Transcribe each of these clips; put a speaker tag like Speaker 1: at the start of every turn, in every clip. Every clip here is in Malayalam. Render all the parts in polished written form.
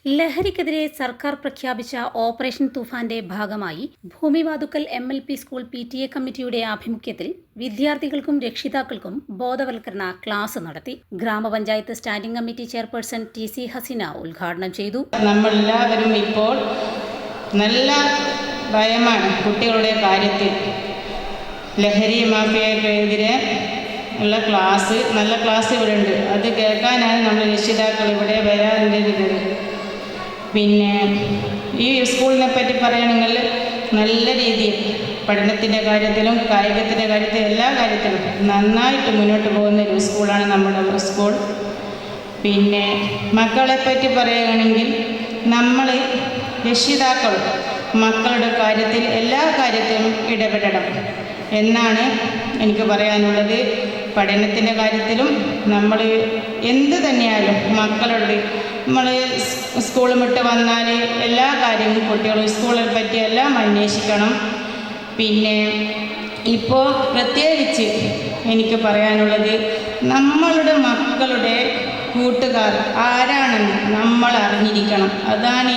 Speaker 1: ലഹരിക്കെതിരെ സർക്കാർ പ്രഖ്യാപിച്ച ഓപ്പറേഷൻ തൂഫാന്റെ ഭാഗമായി ഭൂമിവാതുക്കൽ MLP സ്കൂൾ PTA കമ്മിറ്റിയുടെ ആഭിമുഖ്യത്തിൽ വിദ്യാർത്ഥികൾക്കും രക്ഷിതാക്കൾക്കും ബോധവൽക്കരണ ക്ലാസ് നടത്തി. ഗ്രാമപഞ്ചായത്ത് standing committee chairperson TC Haseena ഉദ്ഘാടനം ചെയ്തു.
Speaker 2: നമ്മളെല്ലാവരും ഇപ്പോൾ നല്ല ഭയമാണ് കുട്ടികളുടെ കാര്യത്തിൽ. ലഹരി മാഫിയക്കെതിരെ ഉള്ള ക്ലാസ്, നല്ല ക്ലാസ് ഇവിടെ ഉണ്ട്. അത് കേൾക്കാനാണ് നമ്മൾ രക്ഷിതാക്കൾ ഇവിടെ വരാനിരുന്നത്. പിന്നെ ഈ സ്കൂളിനെ പറ്റി പറയുകയാണെങ്കിൽ നല്ല രീതിയിൽ പഠനത്തിൻ്റെ കാര്യത്തിലും കായികത്തിൻ്റെ കാര്യത്തിലും എല്ലാ കാര്യത്തിലും നന്നായിട്ട് മുന്നോട്ട് പോകുന്ന ഒരു സ്കൂളാണ് നമ്മുടെ സ്കൂൾ. പിന്നെ മക്കളെ പറ്റി പറയുകയാണെങ്കിൽ നമ്മൾ രക്ഷിതാക്കൾ മക്കളുടെ കാര്യത്തിൽ എല്ലാ കാര്യത്തിലും ഇടപെടണം എന്നാണ് എനിക്ക് പറയാനുള്ളത്. പഠനത്തിൻ്റെ കാര്യത്തിലും നമ്മൾ എന്ത് തന്നെയായാലും മക്കളുടെ നമ്മൾ സ്കൂളിൽ വിട്ട് വന്നാൽ എല്ലാ കാര്യങ്ങളും കുട്ടികൾ സ്കൂളിനെ പറ്റി എല്ലാം അന്വേഷിക്കണം. പിന്നെ ഇപ്പോൾ പ്രത്യേകിച്ച് എനിക്ക് പറയാനുള്ളത്, നമ്മളുടെ മക്കളുടെ കൂട്ടുകാർ ആരാണെന്ന് നമ്മൾ അറിഞ്ഞിരിക്കണം. അതാണ്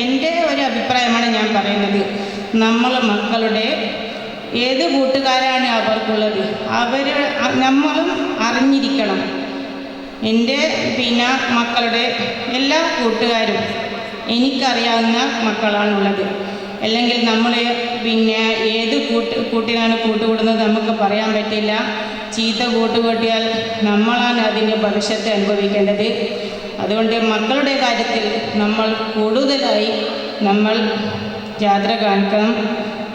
Speaker 2: എൻ്റെ ഒരു അഭിപ്രായമാണ് ഞാൻ പറയുന്നത്. നമ്മൾ മക്കളുടെ ഏത് കൂട്ടുകാരാണ് അവർക്കുള്ളത് നമ്മളും അറിഞ്ഞിരിക്കണം. എൻ്റെ മക്കളുടെ എല്ലാ കൂട്ടുകാരും എനിക്കറിയാവുന്ന മക്കളാണുള്ളത്. അല്ലെങ്കിൽ നമ്മൾ ഏത് കൂട്ടിനാണ് കൂട്ടുകൂടുന്നത് നമുക്ക് പറയാൻ പറ്റില്ല. ചീത്ത കൂട്ടുകൂട്ടിയാൽ നമ്മളാണ് അതിൻ്റെ ഭവിഷ്യത്ത് അനുഭവിക്കേണ്ടത്. അതുകൊണ്ട് മക്കളുടെ കാര്യത്തിൽ നമ്മൾ കൂടുതലായി ജാഗ്രത കാണിക്കണം.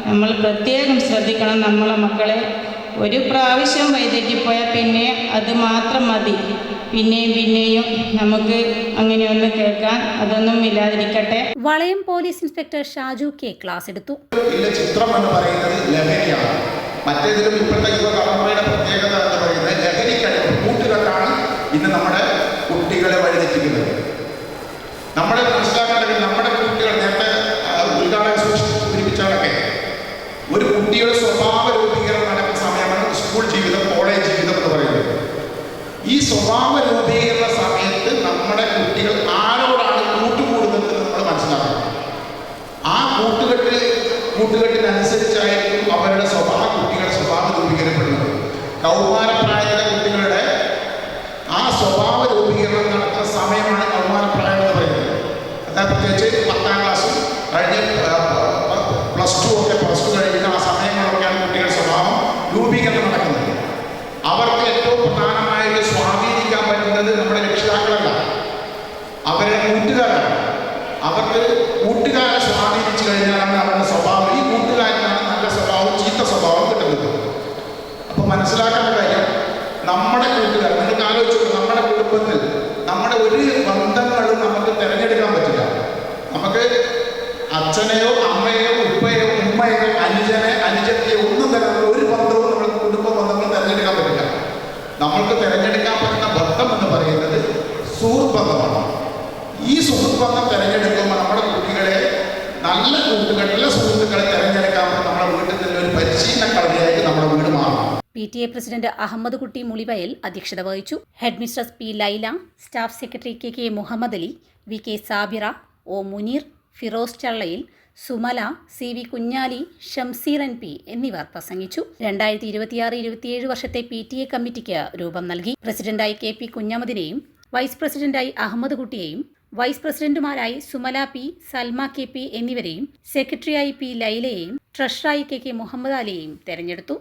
Speaker 2: നമ്മൾ പ്രത്യേകം ശ്രദ്ധിക്കണം. നമ്മളെ മക്കളെ ഒരു പ്രാവശ്യം വഴിതെറ്റിപ്പോയാൽ പിന്നെ അത് മാത്രം മതി. പിന്നെയും നമുക്ക് അങ്ങനെയൊന്ന് കേൾക്കാൻ അതൊന്നും ഇല്ലാതിരിക്കട്ടെ.
Speaker 1: വളയം police inspector Shaju K class എടുത്തു.
Speaker 3: ചിത്രം എന്ന് പറയുന്നത് ലഹരിയാണ്. മറ്റേതിലും ഇപ്പോഴത്തെ യുവതലമുറയുടെ പ്രത്യേകത എന്ന് പറയുന്നത് ലഹരിക്കടിമ കൂട്ടുകെട്ടാണ് ഇന്ന് നമ്മുടെ കുട്ടികളെ വഴിതെറ്റിക്കുന്നത്. നമ്മളെ മനസ്സിലാക്കേണ്ടത് നമ്മുടെ കുട്ടികൾ നേരത്തെ ഉദ്ഘാടനം സൂചിപ്പിച്ചവരൊക്കെ ഒരു കുട്ടിയുടെ സ്വഭാവ രൂപീകരണം നടക്കുന്ന സമയമാണ് സ്കൂൾ ജീവിതം, കോളേജ് ജീവിതം എന്ന് പറയുന്നത്. ഈ സ്വഭാവ രൂപീകരണ സമയത്ത് നമ്മുടെ കുട്ടികൾ ആരോടാണ് കൂട്ടുകൂടുന്നത് എന്ന് നമ്മൾ മനസ്സിലാക്കണം. ആ കൂട്ടുകെട്ടിനനുസരിച്ചായിരിക്കും അവരുടെ കുട്ടികളുടെ സ്വഭാവം രൂപീകരിക്കപ്പെടുന്നത്. കൗമാരപ്രായത്തിലെ കുട്ടികളുടെ ആ സ്വഭാവ രൂപീകരണം നടക്കുന്ന സമയമാണ് കൗമാരപ്രായം എന്ന് പറയുന്നത്. അതായത് പ്രത്യേകിച്ച് 10ാം ക്ലാസ്സും കഴിഞ്ഞ് പ്ലസ് ടു കഴിയുന്ന ആ സമയങ്ങളിലൊക്കെയാണ് കുട്ടികളുടെ സ്വഭാവം രൂപീകരണം നടക്കുന്നത്. അവർക്ക് ഏറ്റവും പ്രധാനമായിട്ട് സ്വാധീനിക്കാൻ പറ്റുന്നത് നമ്മുടെ രക്ഷിതാക്കളല്ല, അവരുടെ കൂട്ടുകാരാണ്. അവർക്ക് കൂട്ടുകാരെ സ്വാധീനിച്ചു കഴിഞ്ഞാലാണ് അവരുടെ സ്വഭാവം, ഈ കൂട്ടുകാരനാണ് നല്ല സ്വഭാവം ചീത്ത സ്വഭാവം കിട്ടുന്നത്. അപ്പോൾ മനസ്സിലാക്കേണ്ട കാര്യം, നമ്മുടെ കൂട്ടുകാർ, നിങ്ങൾക്ക് ആലോചിച്ചു, നമ്മുടെ കുടുംബത്തിൽ നമ്മുടെ ഒരു ബന്ധങ്ങളും നമുക്ക് തിരഞ്ഞെടുക്കാൻ പറ്റില്ല. നമുക്ക് അച്ഛനെയോ അമ്മയോ ഉപ്പയോ ഉമ്മയോ അനുജത്തെയോ ഒന്നും തന്നെ ഒരു ബന്ധവും നമ്മൾ കുടുംബ ബന്ധങ്ങൾ തിരഞ്ഞെടുക്കാൻ പറ്റില്ല. നമ്മൾക്ക് തിരഞ്ഞെടുക്കാൻ പറ്റുന്ന ബന്ധം എന്ന് പറയുന്നത് സുഹൃത്ത് ബന്ധമാണ്. ഈ സുഹൃത്ത് ബന്ധം തിരഞ്ഞെടുക്കുമ്പോൾ നമ്മുടെ കുട്ടികളെ നല്ല കൂട്ടുകെട്ടിലെ സുഹൃത്തുക്കളെ തിരഞ്ഞെടുക്കാൻ നമ്മുടെ വീട്ടിൽ തന്നെ ഒരു പരിശീലന കളരിയായിട്ട് നമ്മുടെ വീട് മാറണം.
Speaker 1: PTA പ്രസിഡന്റ് അഹമ്മദ് കുട്ടി മുളിവയൽ അധ്യക്ഷത വഹിച്ചു. Head mistress P Laila, staff secretary KK Muhammad Ali, VK Sabira, O Muneer, Firoz Challayil, Sumala, CV Kunhali, Shamseer NP എന്നിവർ പ്രസംഗിച്ചു. 2026-27 വർഷത്തെ PTA കമ്മിറ്റിക്ക് രൂപം നൽകി. പ്രസിഡന്റായി KP കുഞ്ഞമ്മദിനെയും വൈസ് പ്രസിഡന്റായി അഹമ്മദ് കുട്ടിയെയും വൈസ് പ്രസിഡന്റുമാരായി സുമല P, സൽമ KP എന്നിവരെയും സെക്രട്ടറിയായി P ലൈലയെയും ട്രഷററായി KK മുഹമ്മദ് അലിയെയും തെരഞ്ഞെടുത്തു.